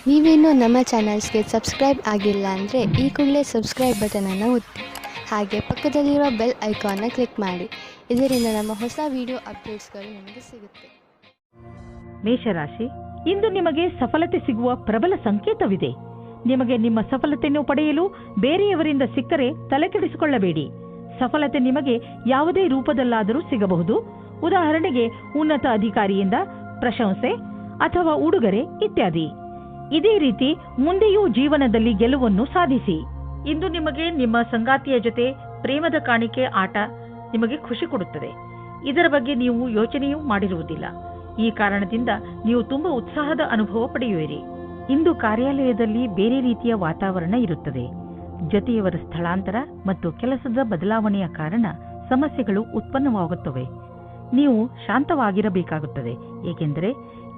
ನೀವೇನೂ ನಮ್ಮ ಚಾನಲ್ಸ್ಗೆ ಸಬ್ಸ್ಕ್ರೈಬ್ ಆಗಿಲ್ಲ ಅಂದರೆ ಈ ಕೂಡಲೇ ಸಬ್ಸ್ಕ್ರೈಬ್ ಬಟನನ್ನು ಒತ್ತಿ ಹಾಗೆ ಪಕ್ಕದಲ್ಲಿರೋ ಬೆಲ್ ಐಕಾನ್ನ ಕ್ಲಿಕ್ ಮಾಡಿ. ಇದರಿಂದ ನಮ್ಮ ಹೊಸ ವಿಡಿಯೋ ಅಪ್ಡೇಟ್ಸ್ಗಳು ನಿಮಗೆ ಸಿಗುತ್ತೆ. ಮೇಷರಾಶಿ, ಇಂದು ನಿಮಗೆ ಸಫಲತೆ ಸಿಗುವ ಪ್ರಬಲ ಸಂಕೇತವಿದೆ. ನಿಮಗೆ ನಿಮ್ಮ ಸಫಲತೆಯನ್ನು ಪಡೆಯಲು ಬೇರೆಯವರಿಂದ ಸಿಕ್ಕರೆ ತಲೆಕೆಡಿಸಿಕೊಳ್ಳಬೇಡಿ. ಸಫಲತೆ ನಿಮಗೆ ಯಾವುದೇ ರೂಪದಲ್ಲಾದರೂ ಸಿಗಬಹುದು. ಉದಾಹರಣೆಗೆ ಉನ್ನತ ಅಧಿಕಾರಿಯಿಂದ ಪ್ರಶಂಸೆ ಅಥವಾ ಉಡುಗೊರೆ ಇತ್ಯಾದಿ. ಇದೇ ರೀತಿ ಮುಂದೆಯೂ ಜೀವನದಲ್ಲಿ ಗೆಲುವನ್ನು ಸಾಧಿಸಿ. ಇಂದು ನಿಮಗೆ ನಿಮ್ಮ ಸಂಗಾತಿಯ ಜೊತೆ ಪ್ರೇಮದ ಕಾಣಿಕೆ ಆಟ ನಿಮಗೆ ಖುಷಿ ಕೊಡುತ್ತದೆ. ಇದರ ಬಗ್ಗೆ ನೀವು ಯೋಚನೆಯೂ ಮಾಡಿರುವುದಿಲ್ಲ. ಈ ಕಾರಣದಿಂದ ನೀವು ತುಂಬಾ ಉತ್ಸಾಹದ ಅನುಭವ ಪಡೆಯುವಿರಿ. ಇಂದು ಕಾರ್ಯಾಲಯದಲ್ಲಿ ಬೇರೆ ರೀತಿಯ ವಾತಾವರಣ ಇರುತ್ತದೆ. ಜೊತೆಯವರ ಸ್ಥಳಾಂತರ ಮತ್ತು ಕೆಲಸದ ಬದಲಾವಣೆಯ ಕಾರಣ ಸಮಸ್ಯೆಗಳು ಉತ್ಪನ್ನವಾಗುತ್ತವೆ. ನೀವು ಶಾಂತವಾಗಿರಬೇಕಾಗುತ್ತದೆ, ಏಕೆಂದರೆ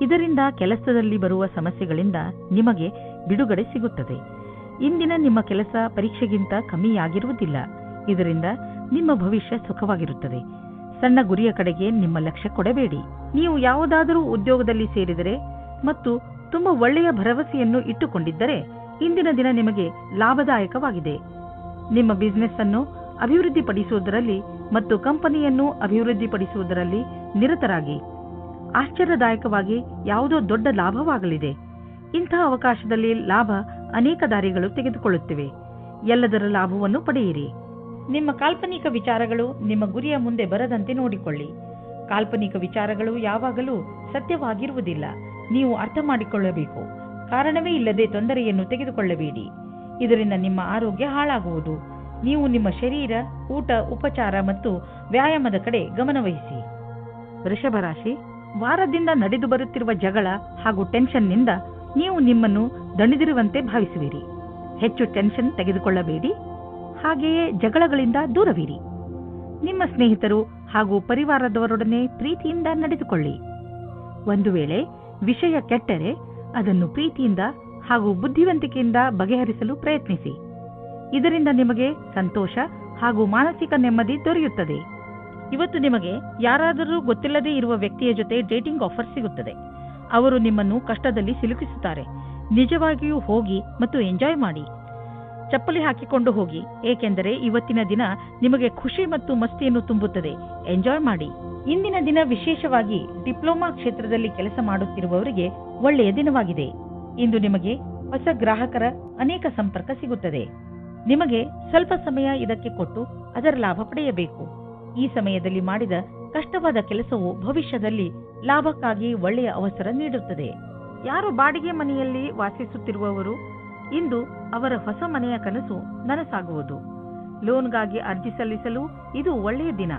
ಇದರಿಂದ ಕೆಲಸದಲ್ಲಿ ಬರುವ ಸಮಸ್ಯೆಗಳಿಂದ ನಿಮಗೆ ಬಿಡುಗಡೆ ಸಿಗುತ್ತದೆ. ಇಂದಿನ ನಿಮ್ಮ ಕೆಲಸ ಪರೀಕ್ಷೆಗಿಂತ ಕಮ್ಮಿಯಾಗಿರುವುದಿಲ್ಲ. ಇದರಿಂದ ನಿಮ್ಮ ಭವಿಷ್ಯ ಸುಖವಾಗಿರುತ್ತದೆ. ಸಣ್ಣ ಗುರಿಯ ಕಡೆಗೆ ನಿಮ್ಮ ಲಕ್ಷ್ಯ ಕೊಡಬೇಡಿ. ನೀವು ಯಾವುದಾದರೂ ಉದ್ಯೋಗದಲ್ಲಿ ಸೇರಿದರೆ ಮತ್ತು ತುಂಬಾ ಒಳ್ಳೆಯ ಭರವಸೆಯನ್ನು ಇಟ್ಟುಕೊಂಡಿದ್ದರೆ ಇಂದಿನ ದಿನ ನಿಮಗೆ ಲಾಭದಾಯಕವಾಗಿದೆ. ನಿಮ್ಮ ಬಿಸಿನೆಸ್ ಅನ್ನು ಅಭಿವೃದ್ಧಿಪಡಿಸುವುದರಲ್ಲಿ ಮತ್ತು ಕಂಪನಿಯನ್ನು ಅಭಿವೃದ್ಧಿಪಡಿಸುವುದರಲ್ಲಿ ನಿರತರಾಗಿ. ಆಶ್ಚರ್ಯದಾಯಕವಾಗಿ ಯಾವುದೋ ದೊಡ್ಡ ಲಾಭವಾಗಲಿದೆ. ಇಂತಹ ಅವಕಾಶದಲ್ಲಿ ಲಾಭ ಅನೇಕ ದಾರಿಗಳು ತೆಗೆದುಕೊಳ್ಳುತ್ತಿವೆ. ಎಲ್ಲದರ ಲಾಭವನ್ನು ಪಡೆಯಿರಿ. ನಿಮ್ಮ ಕಾಲ್ಪನಿಕ ವಿಚಾರಗಳು ನಿಮ್ಮ ಗುರಿಯ ಮುಂದೆ ಬರದಂತೆ ನೋಡಿಕೊಳ್ಳಿ. ಕಾಲ್ಪನಿಕ ವಿಚಾರಗಳು ಯಾವಾಗಲೂ ಸತ್ಯವಾಗಿರುವುದಿಲ್ಲ. ನೀವು ಅರ್ಥ ಮಾಡಿಕೊಳ್ಳಬೇಕು. ಕಾರಣವೇ ಇಲ್ಲದೆ ತೊಂದರೆಯನ್ನು ತೆಗೆದುಕೊಳ್ಳಬೇಡಿ. ಇದರಿಂದ ನಿಮ್ಮ ಆರೋಗ್ಯ ಹಾಳಾಗುವುದು. ನೀವು ನಿಮ್ಮ ಶರೀರ, ಊಟ, ಉಪಚಾರ ಮತ್ತು ವ್ಯಾಯಾಮದ ಕಡೆ ಗಮನವಹಿಸಿ. ವೃಷಭ ರಾಶಿ, ವಾರದಿಂದ ನಡೆದು ಬರುತ್ತಿರುವ ಜಗಳ ಹಾಗೂ ಟೆನ್ಷನ್ನಿಂದ ನೀವು ನಿಮ್ಮನ್ನು ದಣಿದಿರುವಂತೆ ಭಾವಿಸುವಿರಿ. ಹೆಚ್ಚು ಟೆನ್ಷನ್ ತೆಗೆದುಕೊಳ್ಳಬೇಡಿ. ಹಾಗೆಯೇ ಜಗಳಗಳಿಂದ ದೂರವಿರಿ. ನಿಮ್ಮ ಸ್ನೇಹಿತರು ಹಾಗೂ ಪರಿವಾರದವರೊಡನೆ ಪ್ರೀತಿಯಿಂದ ನಡೆದುಕೊಳ್ಳಿ. ಒಂದು ವೇಳೆ ವಿಷಯ ಕೆಟ್ಟರೆ ಅದನ್ನು ಪ್ರೀತಿಯಿಂದ ಹಾಗೂ ಬುದ್ಧಿವಂತಿಕೆಯಿಂದ ಬಗೆಹರಿಸಲು ಪ್ರಯತ್ನಿಸಿ. ಇದರಿಂದ ನಿಮಗೆ ಸಂತೋಷ ಹಾಗೂ ಮಾನಸಿಕ ನೆಮ್ಮದಿ ದೊರೆಯುತ್ತದೆ. ಇವತ್ತು ನಿಮಗೆ ಯಾರಾದರೂ ಗೊತ್ತಿಲ್ಲದೇ ಇರುವ ವ್ಯಕ್ತಿಯ ಜೊತೆ ಡೇಟಿಂಗ್ ಆಫರ್ ಸಿಗುತ್ತದೆ. ಅವರು ನಿಮ್ಮನ್ನು ಕಷ್ಟದಲ್ಲಿ ಸಿಲುಕಿಸುತ್ತಾರೆ. ನಿಜವಾಗಿಯೂ ಹೋಗಿ ಮತ್ತು ಎಂಜಾಯ್ ಮಾಡಿ. ಚಪ್ಪಲಿ ಹಾಕಿಕೊಂಡು ಹೋಗಿ, ಏಕೆಂದರೆ ಇವತ್ತಿನ ದಿನ ನಿಮಗೆ ಖುಷಿ ಮತ್ತು ಮಸ್ತಿಯನ್ನು ತುಂಬುತ್ತದೆ. ಎಂಜಾಯ್ ಮಾಡಿ. ಇಂದಿನ ದಿನ ವಿಶೇಷವಾಗಿ ಡಿಪ್ಲೊಮಾ ಕ್ಷೇತ್ರದಲ್ಲಿ ಕೆಲಸ ಮಾಡುತ್ತಿರುವವರಿಗೆ ಒಳ್ಳೆಯ ದಿನವಾಗಿದೆ. ಇಂದು ನಿಮಗೆ ಹೊಸ ಗ್ರಾಹಕರ ಅನೇಕ ಸಂಪರ್ಕ ಸಿಗುತ್ತದೆ. ನಿಮಗೆ ಸ್ವಲ್ಪ ಸಮಯ ಇದಕ್ಕೆ ಕೊಟ್ಟು ಅದರ ಲಾಭ ಪಡೆಯಬೇಕು. ಈ ಸಮಯದಲ್ಲಿ ಮಾಡಿದ ಕಷ್ಟವಾದ ಕೆಲಸವು ಭವಿಷ್ಯದಲ್ಲಿ ಲಾಭಕ್ಕಾಗಿ ಒಳ್ಳೆಯ ಅವಸರ ನೀಡುತ್ತದೆ. ಯಾರು ಬಾಡಿಗೆ ಮನೆಯಲ್ಲಿ ವಾಸಿಸುತ್ತಿರುವವರು ಇಂದು ಅವರ ಹೊಸ ಮನೆಯ ಕನಸು ನನಸಾಗುವುದು. ಲೋನ್ಗಾಗಿ ಅರ್ಜಿ ಸಲ್ಲಿಸಲು ಇದು ಒಳ್ಳೆಯ ದಿನ.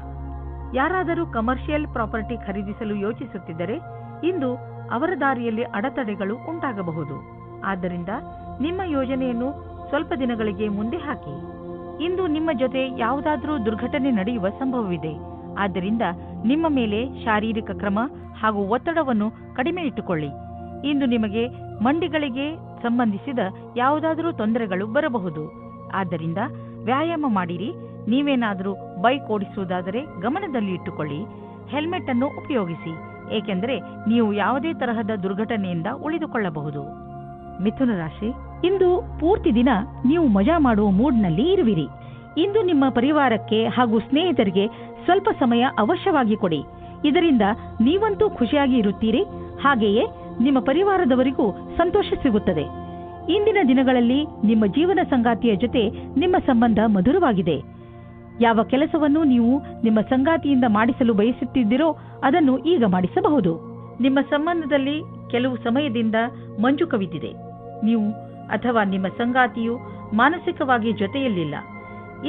ಯಾರಾದರೂ ಕಮರ್ಷಿಯಲ್ ಪ್ರಾಪರ್ಟಿ ಖರೀದಿಸಲು ಯೋಚಿಸುತ್ತಿದ್ದರೆ ಇಂದು ಅವರ ದಾರಿಯಲ್ಲಿ ಅಡೆತಡೆಗಳು ಉಂಟಾಗಬಹುದು. ಆದ್ದರಿಂದ ನಿಮ್ಮ ಯೋಜನೆಯನ್ನು ಸ್ವಲ್ಪ ದಿನಗಳಿಗೆ ಮುಂದೆ ಹಾಕಿ. ಇಂದು ನಿಮ್ಮ ಜೊತೆ ಯಾವುದಾದರೂ ದುರ್ಘಟನೆ ನಡೆಯುವ ಸಂಭವವಿದೆ. ಆದ್ದರಿಂದ ನಿಮ್ಮ ಮೇಲೆ ಶಾರೀರಿಕ ಕ್ರಮ ಹಾಗೂ ಒತ್ತಡವನ್ನು ಕಡಿಮೆ ಇಟ್ಟುಕೊಳ್ಳಿ. ಇಂದು ನಿಮಗೆ ಮಂಡಿಗಳಿಗೆ ಸಂಬಂಧಿಸಿದ ಯಾವುದಾದರೂ ತೊಂದರೆಗಳು ಬರಬಹುದು. ಆದ್ದರಿಂದ ವ್ಯಾಯಾಮ ಮಾಡಿರಿ. ನೀವೇನಾದರೂ ಬೈಕ್ ಓಡಿಸುವುದಾದರೆ ಗಮನದಲ್ಲಿ ಇಟ್ಟುಕೊಳ್ಳಿ. ಹೆಲ್ಮೆಟ್ ಅನ್ನು ಉಪಯೋಗಿಸಿ, ಏಕೆಂದರೆ ನೀವು ಯಾವುದೇ ತರಹದ ದುರ್ಘಟನೆಯಿಂದ ಉಳಿದುಕೊಳ್ಳಬಹುದು. ಮಿಥುನ ರಾಶಿ, ಇಂದು ಪೂರ್ತಿ ದಿನ ನೀವು ಮಜಾ ಮಾಡುವ ಮೂಡ್ನಲ್ಲಿ ಇರುವಿರಿ. ಇಂದು ನಿಮ್ಮ ಪರಿವಾರಕ್ಕೆ ಹಾಗೂ ಸ್ನೇಹಿತರಿಗೆ ಸ್ವಲ್ಪ ಸಮಯ ಅವಶ್ಯವಾಗಿ ಕೊಡಿ. ಇದರಿಂದ ನೀವಂತೂ ಖುಷಿಯಾಗಿ ಇರುತ್ತೀರಿ. ಹಾಗೆಯೇ ನಿಮ್ಮ ಪರಿವಾರದವರಿಗೂ ಸಂತೋಷ ಸಿಗುತ್ತದೆ. ಇಂದಿನ ದಿನಗಳಲ್ಲಿ ನಿಮ್ಮ ಜೀವನ ಸಂಗಾತಿಯ ಜೊತೆ ನಿಮ್ಮ ಸಂಬಂಧ ಮಧುರವಾಗಿದೆ. ಯಾವ ಕೆಲಸವನ್ನು ನೀವು ನಿಮ್ಮ ಸಂಗಾತಿಯಿಂದ ಮಾಡಿಸಲು ಬಯಸುತ್ತಿದ್ದೀರೋ ಅದನ್ನು ಈಗ ಮಾಡಿಸಬಹುದು. ನಿಮ್ಮ ಸಂಬಂಧದಲ್ಲಿ ಕೆಲವು ಸಮಯದಿಂದ ಮಂಜು ಕವಿದಿದೆ. ನೀವು ಅಥವಾ ನಿಮ್ಮ ಸಂಗಾತಿಯು ಮಾನಸಿಕವಾಗಿ ಜೊತೆಯಲ್ಲಿಲ್ಲ.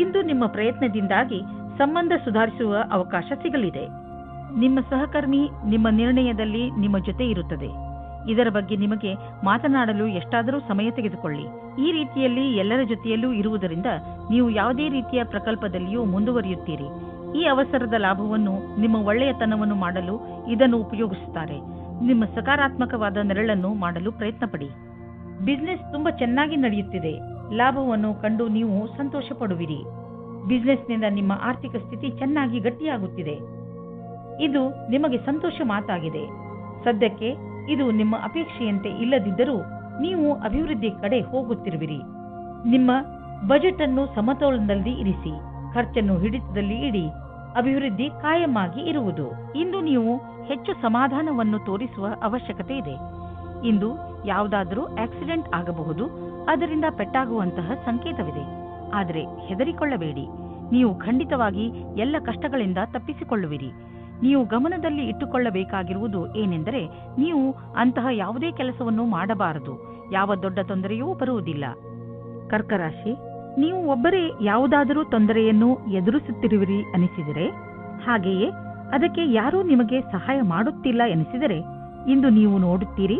ಇಂದು ನಿಮ್ಮ ಪ್ರಯತ್ನದಿಂದಾಗಿ ಸಂಬಂಧ ಸುಧಾರಿಸುವ ಅವಕಾಶ ಸಿಗಲಿದೆ. ನಿಮ್ಮ ಸಹಕರ್ಮಿ ನಿಮ್ಮ ನಿರ್ಣಯದಲ್ಲಿ ನಿಮ್ಮ ಜೊತೆ ಇರುತ್ತದೆ. ಇದರ ಬಗ್ಗೆ ನಿಮಗೆ ಮಾತನಾಡಲು ಎಷ್ಟಾದರೂ ಸಮಯ ತೆಗೆದುಕೊಳ್ಳಿ. ಈ ರೀತಿಯಲ್ಲಿ ಎಲ್ಲರ ಜೊತೆಯಲ್ಲೂ ಇರುವುದರಿಂದ ನೀವು ಯಾವುದೇ ರೀತಿಯ ಪ್ರಕಲ್ಪದಲ್ಲಿಯೂ ಮುಂದುವರಿಯುತ್ತೀರಿ. ಈ ಅವಸರದ ಲಾಭವನ್ನು ನಿಮ್ಮ ಒಳ್ಳೆಯತನವನ್ನು ಮಾಡಲು ಇದನ್ನು ಉಪಯೋಗಿಸುತ್ತಾರೆ. ನಿಮ್ಮ ಸಕಾರಾತ್ಮಕವಾದ ನೆರಳನ್ನು ಮಾಡಲು ಪ್ರಯತ್ನಪಡಿ. ಬಿಸಿನೆಸ್ ತುಂಬಾ ಚೆನ್ನಾಗಿ ನಡೆಯುತ್ತಿದೆ. ಲಾಭವನ್ನು ಕಂಡು ನೀವು ಸಂತೋಷ ಪಡುವಿರಿ. ಬಿಸಿನೆಸ್ನಿಂದ ನಿಮ್ಮ ಆರ್ಥಿಕ ಸ್ಥಿತಿ ಚೆನ್ನಾಗಿ ಗಟ್ಟಿಯಾಗುತ್ತಿದೆ. ಇದು ನಿಮಗೆ ಸಂತೋಷ ಮಾತಾಗಿದೆ. ಸದ್ಯಕ್ಕೆ ಇದು ನಿಮ್ಮ ಅಪೇಕ್ಷೆಯಂತೆ ಇಲ್ಲದಿದ್ದರೂ ನೀವು ಅಭಿವೃದ್ಧಿ ಕಡೆ ಹೋಗುತ್ತಿರುವಿರಿ. ನಿಮ್ಮ ಬಜೆಟ್ ಅನ್ನು ಸಮತೋಲನದಲ್ಲಿ ಇರಿಸಿ, ಖರ್ಚನ್ನು ಹಿಡಿತದಲ್ಲಿ ಇಡಿ. ಅಭಿವೃದ್ಧಿ ಕಾಯಮಾಗಿ ಇರುವುದು. ಇಂದು ನೀವು ಹೆಚ್ಚು ಸಮಾಧಾನವನ್ನು ತೋರಿಸುವ ಅವಶ್ಯಕತೆ ಇದೆ. ಇಂದು ಯಾವುದಾದರೂ ಆಕ್ಸಿಡೆಂಟ್ ಆಗಬಹುದು, ಅದರಿಂದ ಪೆಟ್ಟಾಗುವಂತಹ ಸಂಕೇತವಿದೆ. ಆದರೆ ಹೆದರಿಕೊಳ್ಳಬೇಡಿ, ನೀವು ಖಂಡಿತವಾಗಿ ಎಲ್ಲ ಕಷ್ಟಗಳಿಂದ ತಪ್ಪಿಸಿಕೊಳ್ಳುವಿರಿ. ನೀವು ಗಮನದಲ್ಲಿ ಇಟ್ಟುಕೊಳ್ಳಬೇಕಾಗಿರುವುದು ಏನೆಂದರೆ, ನೀವು ಅಂತಹ ಯಾವುದೇ ಕೆಲಸವನ್ನು ಮಾಡಬಾರದು. ಯಾವ ದೊಡ್ಡ ತೊಂದರೆಯೂ ಬರುವುದಿಲ್ಲ. ಕರ್ಕ ರಾಶಿ, ನೀವು ಒಬ್ಬರೇ ಯಾವುದಾದರೂ ತೊಂದರೆಯನ್ನು ಎದುರಿಸುತ್ತಿರುವಿರಿ ಅನಿಸಿದರೆ, ಹಾಗೆಯೇ ಅದಕ್ಕೆ ಯಾರೂ ನಿಮಗೆ ಸಹಾಯ ಮಾಡುತ್ತಿಲ್ಲ ಎನಿಸಿದರೆ, ಇಂದು ನೀವು ನೋಡುತ್ತೀರಿ,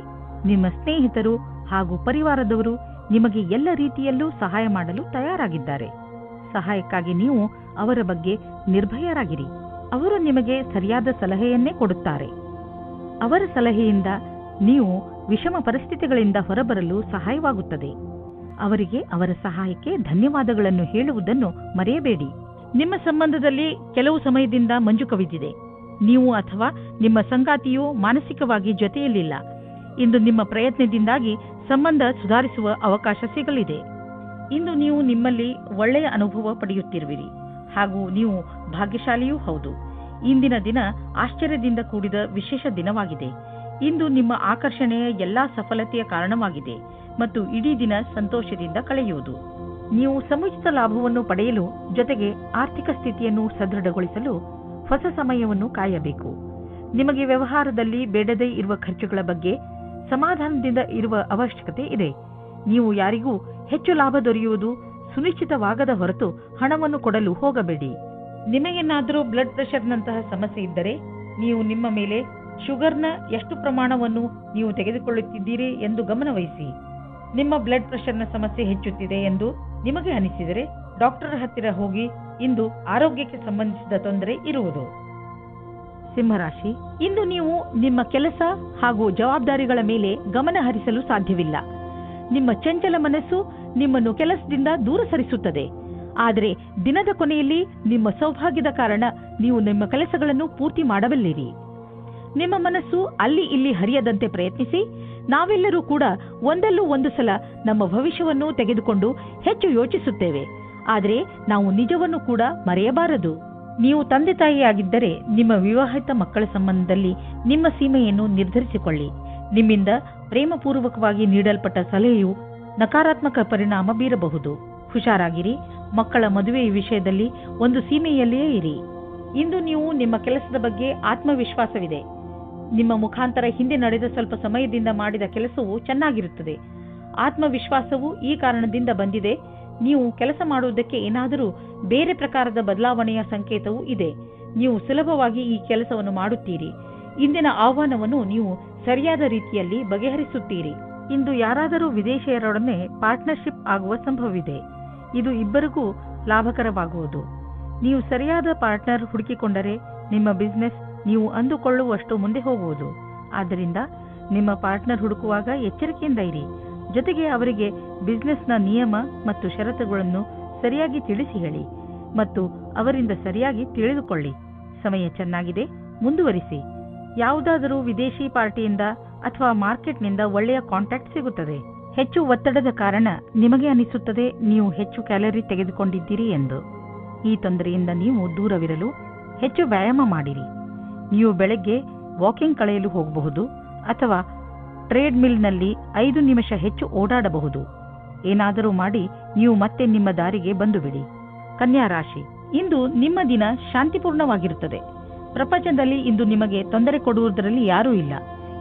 ನಿಮ್ಮ ಸ್ನೇಹಿತರು ಹಾಗೂ ಪರಿವಾರದವರು ನಿಮಗೆ ಎಲ್ಲ ರೀತಿಯಲ್ಲೂ ಸಹಾಯ ಮಾಡಲು ತಯಾರಾಗಿದ್ದಾರೆ. ಸಹಾಯಕ್ಕಾಗಿ ನೀವು ಅವರ ಬಗ್ಗೆ ನಿರ್ಭಯರಾಗಿರಿ. ಅವರು ನಿಮಗೆ ಸರಿಯಾದ ಸಲಹೆಯನ್ನೇ ಕೊಡುತ್ತಾರೆ. ಅವರ ಸಲಹೆಯಿಂದ ನೀವು ವಿಷಮ ಪರಿಸ್ಥಿತಿಗಳಿಂದ ಹೊರಬರಲು ಸಹಾಯವಾಗುತ್ತದೆ. ಅವರಿಗೆ ಅವರ ಸಹಾಯಕ್ಕೆ ಧನ್ಯವಾದಗಳನ್ನು ಹೇಳುವುದನ್ನು ಮರೆಯಬೇಡಿ. ನಿಮ್ಮ ಸಂಬಂಧದಲ್ಲಿ ಕೆಲವು ಸಮಯದಿಂದ ಮಂಜು ಕವಿದಿದೆ. ನೀವು ಅಥವಾ ನಿಮ್ಮ ಸಂಗಾತಿಯು ಮಾನಸಿಕವಾಗಿ ಜೊತೆಯಲ್ಲಿಲ್ಲ. ಇಂದು ನಿಮ್ಮ ಪ್ರಯತ್ನದಿಂದಾಗಿ ಸಂಬಂಧ ಸುಧಾರಿಸುವ ಅವಕಾಶ ಸಿಗಲಿದೆ. ಇಂದು ನೀವು ನಿಮ್ಮಲ್ಲಿ ಒಳ್ಳೆಯ ಅನುಭವ ಪಡೆಯುತ್ತಿರುವಿರಿ ಹಾಗೂ ನೀವು ಭಾಗ್ಯಶಾಲಿಯೂ ಹೌದು. ಇಂದಿನ ದಿನ ಆಶ್ಚರ್ಯದಿಂದ ಕೂಡಿದ ವಿಶೇಷ ದಿನವಾಗಿದೆ. ಇಂದು ನಿಮ್ಮ ಆಕರ್ಷಣೆಯ ಎಲ್ಲಾ ಸಫಲತೆಯ ಕಾರಣವಾಗಿದೆ ಮತ್ತು ಇಡೀ ದಿನ ಸಂತೋಷದಿಂದ ಕಳೆಯುವುದು. ನೀವು ಸಮುಚಿತ ಲಾಭವನ್ನು ಪಡೆಯಲು ಜೊತೆಗೆ ಆರ್ಥಿಕ ಸ್ಥಿತಿಯನ್ನು ಸದೃಢಗೊಳಿಸಲು ಹೊಸ ಸಮಯವನ್ನು ಕಾಯಬೇಕು. ನಿಮಗೆ ವ್ಯವಹಾರದಲ್ಲಿ ಬೇಡದೇ ಇರುವ ಖರ್ಚುಗಳ ಬಗ್ಗೆ ಸಮಾಧಾನದಿಂದ ಇರುವ ಅವಶ್ಯಕತೆ ಇದೆ. ನೀವು ಯಾರಿಗೂ ಹೆಚ್ಚು ಲಾಭ ದೊರೆಯುವುದು ಸುನಿಶ್ಚಿತವಾಗದ ಹೊರತು ಹಣವನ್ನು ಕೊಡಲು ಹೋಗಬೇಡಿ. ನಿಮಗೇನಾದರೂ ಬ್ಲಡ್ ಪ್ರೆಷರ್ನಂತಹ ಸಮಸ್ಯೆ ಇದ್ದರೆ, ನೀವು ನಿಮ್ಮ ಮೇಲೆ ಶುಗರ್ನ ಎಷ್ಟು ಪ್ರಮಾಣವನ್ನು ನೀವು ತೆಗೆದುಕೊಳ್ಳುತ್ತಿದ್ದೀರಿ ಎಂದು ಗಮನವಹಿಸಿ. ನಿಮ್ಮ ಬ್ಲಡ್ ಪ್ರೆಷರ್ನ ಸಮಸ್ಯೆ ಹೆಚ್ಚುತ್ತಿದೆ ಎಂದು ನಿಮಗೆ ಅನಿಸಿದರೆ ಡಾಕ್ಟರ್ ಹತ್ತಿರ ಹೋಗಿ. ಇಂದು ಆರೋಗ್ಯಕ್ಕೆ ಸಂಬಂಧಿಸಿದ ತೊಂದರೆ ಇರುವುದು. ಸಿಂಹರಾಶಿ, ಇಂದು ನೀವು ನಿಮ್ಮ ಕೆಲಸ ಹಾಗೂ ಜವಾಬ್ದಾರಿಗಳ ಮೇಲೆ ಗಮನ ಹರಿಸಲು ಸಾಧ್ಯವಿಲ್ಲ. ನಿಮ್ಮ ಚಂಚಲ ಮನಸ್ಸು ನಿಮ್ಮನ್ನು ಕೆಲಸದಿಂದ ದೂರ ಸರಿಸುತ್ತದೆ. ಆದರೆ ದಿನದ ಕೊನೆಯಲ್ಲಿ ನಿಮ್ಮ ಸೌಭಾಗ್ಯದ ಕಾರಣ ನೀವು ನಿಮ್ಮ ಕೆಲಸಗಳನ್ನು ಪೂರ್ತಿ ಮಾಡಬಲ್ಲಿರಿ. ನಿಮ್ಮ ಮನಸ್ಸು ಅಲ್ಲಿ ಇಲ್ಲಿ ಹರಿಯದಂತೆ ಪ್ರಯತ್ನಿಸಿ. ನಾವೆಲ್ಲರೂ ಕೂಡ ಒಂದಲ್ಲೂ ಒಂದು ಸಲ ನಮ್ಮ ಭವಿಷ್ಯವನ್ನು ತೆಗೆದುಕೊಂಡು ಹೆಚ್ಚು ಯೋಚಿಸುತ್ತೇವೆ. ಆದರೆ ನಾವು ನಿಜವನ್ನು ಕೂಡ ಮರೆಯಬಾರದು. ನೀವು ತಂದೆ ತಾಯಿಯಾಗಿದ್ದರೆ ನಿಮ್ಮ ವಿವಾಹಿತ ಮಕ್ಕಳ ಸಂಬಂಧದಲ್ಲಿ ನಿಮ್ಮ ಸೀಮೆಯನ್ನು ನಿರ್ಧರಿಸಿಕೊಳ್ಳಿ. ನಿಮ್ಮಿಂದ ಪ್ರೇಮಪೂರ್ವಕವಾಗಿ ನೀಡಲ್ಪಟ್ಟ ಸಲಹೆಯು ನಕಾರಾತ್ಮಕ ಪರಿಣಾಮ ಬೀರಬಹುದು. ಹುಷಾರಾಗಿರಿ. ಮಕ್ಕಳ ಮದುವೆಯ ವಿಷಯದಲ್ಲಿ ಒಂದು ಸೀಮೆಯಲ್ಲಿಯೇ ಇರಿ. ಇಂದು ನೀವು ನಿಮ್ಮ ಕೆಲಸದ ಬಗ್ಗೆ ಆತ್ಮವಿಶ್ವಾಸವಿದೆ. ನಿಮ್ಮ ಮುಖಾಂತರ ಹಿಂದೆ ನಡೆದ ಸ್ವಲ್ಪ ಸಮಯದಿಂದ ಮಾಡಿದ ಕೆಲಸವು ಚೆನ್ನಾಗಿರುತ್ತದೆ. ಆತ್ಮವಿಶ್ವಾಸವು ಈ ಕಾರಣದಿಂದ ಬಂದಿದೆ. ನೀವು ಕೆಲಸ ಮಾಡುವುದಕ್ಕೆ ಏನಾದರೂ ಬೇರೆ ಪ್ರಕಾರದ ಬದಲಾವಣೆಯ ಸಂಕೇತವೂ ಇದೆ. ನೀವು ಸುಲಭವಾಗಿ ಈ ಕೆಲಸವನ್ನು ಮಾಡುತ್ತೀರಿ. ಇಂದಿನ ಆಹ್ವಾನವನ್ನು ನೀವು ಸರಿಯಾದ ರೀತಿಯಲ್ಲಿ ಬಗೆಹರಿಸುತ್ತೀರಿ. ಇಂದು ಯಾರಾದರೂ ವಿದೇಶಿಯರೊಡನೆ ಪಾರ್ಟ್ನರ್ಶಿಪ್ ಆಗುವ ಸಂಭವವಿದೆ. ಇದು ಇಬ್ಬರಿಗೂ ಲಾಭಕರವಾಗುವುದು. ನೀವು ಸರಿಯಾದ ಪಾರ್ಟ್ನರ್ ಹುಡುಕಿಕೊಂಡರೆ ನಿಮ್ಮ ಬಿಸಿನೆಸ್ ನೀವು ಅಂದುಕೊಳ್ಳುವಷ್ಟು ಮುಂದೆ ಹೋಗುವುದು. ಆದ್ದರಿಂದ ನಿಮ್ಮ ಪಾರ್ಟ್ನರ್ ಹುಡುಕುವಾಗ ಎಚ್ಚರಿಕೆಯಿಂದ ಇರಿ. ಜೊತೆಗೆ ಅವರಿಗೆ ಬಿಸಿನೆಸ್ನ ನಿಯಮ ಮತ್ತು ಷರತ್ತುಗಳನ್ನು ಸರಿಯಾಗಿ ತಿಳಿಸಿ ಹೇಳಿ ಮತ್ತು ಅವರಿಂದ ಸರಿಯಾಗಿ ತಿಳಿದುಕೊಳ್ಳಿ. ಸಮಯ ಚೆನ್ನಾಗಿದೆ, ಮುಂದುವರಿಸಿ. ಯಾವುದಾದರೂ ವಿದೇಶಿ ಪಾರ್ಟಿಯಿಂದ ಅಥವಾ ಮಾರ್ಕೆಟ್ನಿಂದ ಒಳ್ಳೆಯ ಕಾಂಟ್ಯಾಕ್ಟ್ ಸಿಗುತ್ತದೆ. ಹೆಚ್ಚು ಒತ್ತಡದ ಕಾರಣ ನಿಮಗೆ ಅನಿಸುತ್ತದೆ ನೀವು ಹೆಚ್ಚು ಕ್ಯಾಲರಿ ತೆಗೆದುಕೊಂಡಿದ್ದೀರಿ ಎಂದು. ಈ ತೊಂದರೆಯಿಂದ ನೀವು ದೂರವಿರಲು ಹೆಚ್ಚು ವ್ಯಾಯಾಮ ಮಾಡಿರಿ. ನೀವು ಬೆಳಗ್ಗೆ ವಾಕಿಂಗ್ ಕಳೆಯಲು ಹೋಗಬಹುದು ಅಥವಾ ಟ್ರೇಡ್ ಮಿಲ್ನಲ್ಲಿ 5 ನಿಮಿಷ ಹೆಚ್ಚು ಓಡಾಡಬಹುದು. ಏನಾದರೂ ಮಾಡಿ ನೀವು ಮತ್ತೆ ನಿಮ್ಮ ದಾರಿಗೆ ಬಂದು ಬಿಡಿ. ಕನ್ಯಾ ರಾಶಿ, ಇಂದು ನಿಮ್ಮ ದಿನ ಶಾಂತಿಪೂರ್ಣವಾಗಿರುತ್ತದೆ. ಪ್ರಪಂಚದಲ್ಲಿ ಇಂದು ನಿಮಗೆ ತೊಂದರೆ ಕೊಡುವುದರಲ್ಲಿ ಯಾರೂ ಇಲ್ಲ.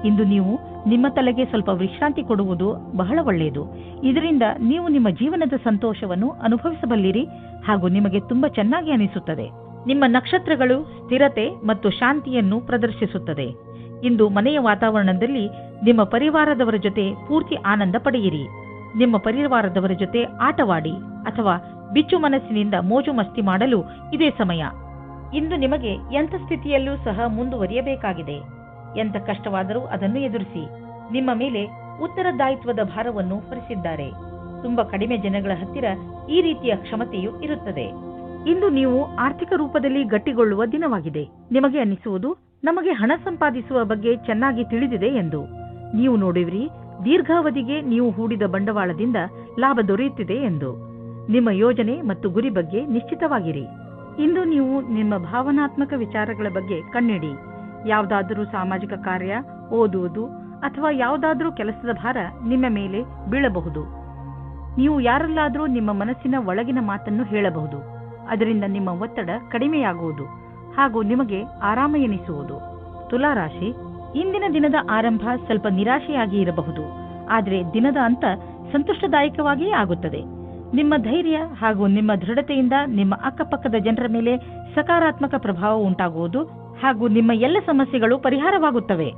ಇಂದು ನೀವು ನಿಮ್ಮ ತಲೆಗೆ ಸ್ವಲ್ಪ ವಿಶ್ರಾಂತಿ ಕೊಡುವುದು ಬಹಳ ಒಳ್ಳೆಯದು. ಇದರಿಂದ ನೀವು ನಿಮ್ಮ ಜೀವನದ ಸಂತೋಷವನ್ನು ಅನುಭವಿಸಬಲ್ಲಿರಿ ಹಾಗೂ ನಿಮಗೆ ತುಂಬಾ ಚೆನ್ನಾಗಿ ಅನಿಸುತ್ತದೆ. ನಿಮ್ಮ ನಕ್ಷತ್ರಗಳು ಸ್ಥಿರತೆ ಮತ್ತು ಶಾಂತಿಯನ್ನು ಪ್ರದರ್ಶಿಸುತ್ತದೆ. ಇಂದು ಮನೆಯ ವಾತಾವರಣದಲ್ಲಿ ನಿಮ್ಮ ಪರಿವಾರದವರ ಜೊತೆ ಪೂರ್ತಿ ಆನಂದ ಪಡೆಯಿರಿ. ನಿಮ್ಮ ಪರಿವಾರದವರ ಜೊತೆ ಆಟವಾಡಿ ಅಥವಾ ಬಿಚ್ಚು ಮನಸ್ಸಿನಿಂದ ಮೋಜು ಮಸ್ತಿ ಮಾಡಲು ಇದೇ ಸಮಯ. ಇಂದು ನಿಮಗೆ ಎಂಥ ಸ್ಥಿತಿಯಲ್ಲೂ ಸಹ ಮುಂದುವರಿಯಬೇಕಾಗಿದೆ. ಎಂಥ ಕಷ್ಟವಾದರೂ ಅದನ್ನು ಎದುರಿಸಿ. ನಿಮ್ಮ ಮೇಲೆ ಉತ್ತರದಾಯಿತ್ವದ ಭಾರವನ್ನು ಹೊರಿಸಿದ್ದಾರೆ. ತುಂಬಾ ಕಡಿಮೆ ಜನಗಳ ಹತ್ತಿರ ಈ ರೀತಿಯ ಕ್ಷಮತೆಯು ಇರುತ್ತದೆ. ಇಂದು ನೀವು ಆರ್ಥಿಕ ರೂಪದಲ್ಲಿ ಗಟ್ಟಿಗೊಳ್ಳುವ ದಿನವಾಗಿದೆ. ನಿಮಗೆ ಅನ್ನಿಸುವುದು ನಮಗೆ ಹಣ ಸಂಪಾದಿಸುವ ಬಗ್ಗೆ ಚೆನ್ನಾಗಿ ತಿಳಿದಿದೆ ಎಂದು. ನೀವು ನೋಡುವಿರಿ, ದೀರ್ಘಾವಧಿಗೆ ನೀವು ಹೂಡಿದ ಬಂಡವಾಳದಿಂದ ಲಾಭ ದೊರೆಯುತ್ತಿದೆ ಎಂದು. ನಿಮ್ಮ ಯೋಜನೆ ಮತ್ತು ಗುರಿ ಬಗ್ಗೆ ನಿಶ್ಚಿತವಾಗಿರಿ. ಇಂದು ನೀವು ನಿಮ್ಮ ಭಾವನಾತ್ಮಕ ವಿಚಾರಗಳ ಬಗ್ಗೆ ಕಣ್ಣಿಡಿ. ಯಾವುದಾದರೂ ಸಾಮಾಜಿಕ ಕಾರ್ಯ, ಓದುವುದು ಅಥವಾ ಯಾವುದಾದರೂ ಕೆಲಸದ ಭಾರ ನಿಮ್ಮ ಮೇಲೆ ಬೀಳಬಹುದು. ನೀವು ಯಾರಲ್ಲಾದರೂ ನಿಮ್ಮ ಮನಸ್ಸಿನ ಒಳಗಿನ ಮಾತನ್ನು ಹೇಳಬಹುದು. ಅದರಿಂದ ನಿಮ್ಮ ಒತ್ತಡ ಕಡಿಮೆಯಾಗುವುದು ಹಾಗೂ ನಿಮಗೆ ಆರಾಮ ಎನಿಸುವುದು. ತುಲಾರಾಶಿ, ಇಂದಿನ ದಿನದ ಆರಂಭ ಸ್ವಲ್ಪ ನಿರಾಶೆಯಾಗಿ ಇರಬಹುದು, ಆದರೆ ದಿನದ ಅಂತ ಸಂತುಷ್ಟದಾಯಕವಾಗಿಯೇ ಆಗುತ್ತದೆ. ನಿಮ್ಮ ಧೈರ್ಯ ಹಾಗೂ ನಿಮ್ಮ ದೃಢತೆಯಿಂದ ನಿಮ್ಮ ಅಕ್ಕಪಕ್ಕದ ಜನರ ಮೇಲೆ ಸಕಾರಾತ್ಮಕ ಪ್ರಭಾವ ಉಂಟಾಗುವುದು ಹಾಗೂ ನಿಮ್ಮ ಎಲ್ಲ ಸಮಸ್ಯೆಗಳು ಪರಿಹಾರವಾಗುತ್ತವೆ.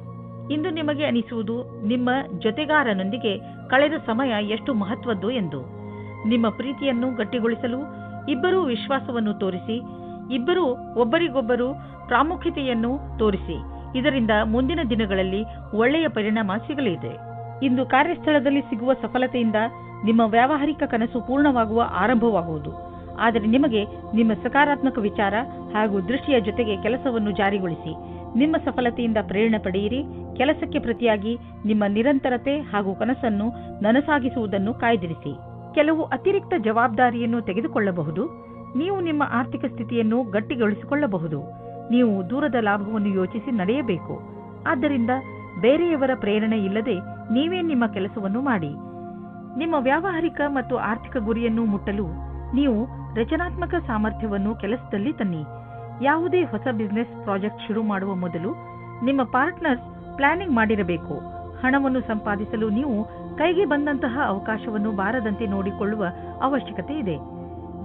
ಇಂದು ನಿಮಗೆ ಅನಿಸುವುದು ನಿಮ್ಮ ಜೊತೆಗಾರನೊಂದಿಗೆ ಕಳೆದ ಸಮಯ ಎಷ್ಟು ಮಹತ್ವದ್ದು ಎಂದು. ನಿಮ್ಮ ಪ್ರೀತಿಯನ್ನು ಗಟ್ಟಿಗೊಳಿಸಲು ಇಬ್ಬರೂ ವಿಶ್ವಾಸವನ್ನು ತೋರಿಸಿ, ಇಬ್ಬರೂ ಒಬ್ಬರಿಗೊಬ್ಬರು ಪ್ರಾಮುಖ್ಯತೆಯನ್ನು ತೋರಿಸಿ. ಇದರಿಂದ ಮುಂದಿನ ದಿನಗಳಲ್ಲಿ ಒಳ್ಳೆಯ ಪರಿಣಾಮ ಸಿಗಲಿದೆ. ಇಂದು ಕಾರ್ಯಸ್ಥಳದಲ್ಲಿ ಸಿಗುವ ಸಫಲತೆಯಿಂದ ನಿಮ್ಮ ವ್ಯಾವಹಾರಿಕ ಕನಸು ಪೂರ್ಣವಾಗುವ ಆರಂಭವಾಗುವುದು. ಆದರೆ ನಿಮಗೆ ನಿಮ್ಮ ಸಕಾರಾತ್ಮಕ ವಿಚಾರ ಹಾಗೂ ದೃಷ್ಟಿಯ ಜೊತೆಗೆ ಕೆಲಸವನ್ನು ಜಾರಿಗೊಳಿಸಿ. ನಿಮ್ಮ ಸಫಲತೆಯಿಂದ ಪ್ರೇರಣೆ ಪಡೆಯಿರಿ. ಕೆಲಸಕ್ಕೆ ಪ್ರತಿಯಾಗಿ ನಿಮ್ಮ ನಿರಂತರತೆ ಹಾಗೂ ಕನಸನ್ನು ನನಸಾಗಿಸುವುದನ್ನು ಕಾಯ್ದಿರಿಸಿ. ಕೆಲವು ಅತಿರಿಕ್ತ ಜವಾಬ್ದಾರಿಯನ್ನು ತೆಗೆದುಕೊಳ್ಳಬಹುದು. ನೀವು ನಿಮ್ಮ ಆರ್ಥಿಕ ಸ್ಥಿತಿಯನ್ನು ಗಟ್ಟಿಗೊಳಿಸಿಕೊಳ್ಳಬಹುದು. ನೀವು ದೂರದ ಲಾಭವನ್ನು ಯೋಚಿಸಿ ನಡೆಯಬೇಕು. ಆದ್ದರಿಂದ ಬೇರೆಯವರ ಪ್ರೇರಣೆ ಇಲ್ಲದೆ ನೀವೇ ನಿಮ್ಮ ಕೆಲಸವನ್ನು ಮಾಡಿ. ನಿಮ್ಮ ವ್ಯಾವಹಾರಿಕ ಮತ್ತು ಆರ್ಥಿಕ ಗುರಿಯನ್ನು ಮುಟ್ಟಲು ನೀವು ರಚನಾತ್ಮಕ ಸಾಮರ್ಥ್ಯವನ್ನು ಕೆಲಸದಲ್ಲಿ ತನ್ನಿ. ಯಾವುದೇ ಹೊಸ ಬಿಸಿನೆಸ್ ಪ್ರಾಜೆಕ್ಟ್ ಶುರು ಮಾಡುವ ಮೊದಲು ನಿಮ್ಮ ಪಾರ್ಟ್ನರ್ಸ್ ಪ್ಲಾನಿಂಗ್ ಮಾಡಿರಬೇಕು. ಹಣವನ್ನು ಸಂಪಾದಿಸಲು ನೀವು ಕೈಗೆ ಬಂದಂತಹ ಅವಕಾಶವನ್ನು ಬಾರದಂತೆ ನೋಡಿಕೊಳ್ಳುವ ಅವಶ್ಯಕತೆ ಇದೆ.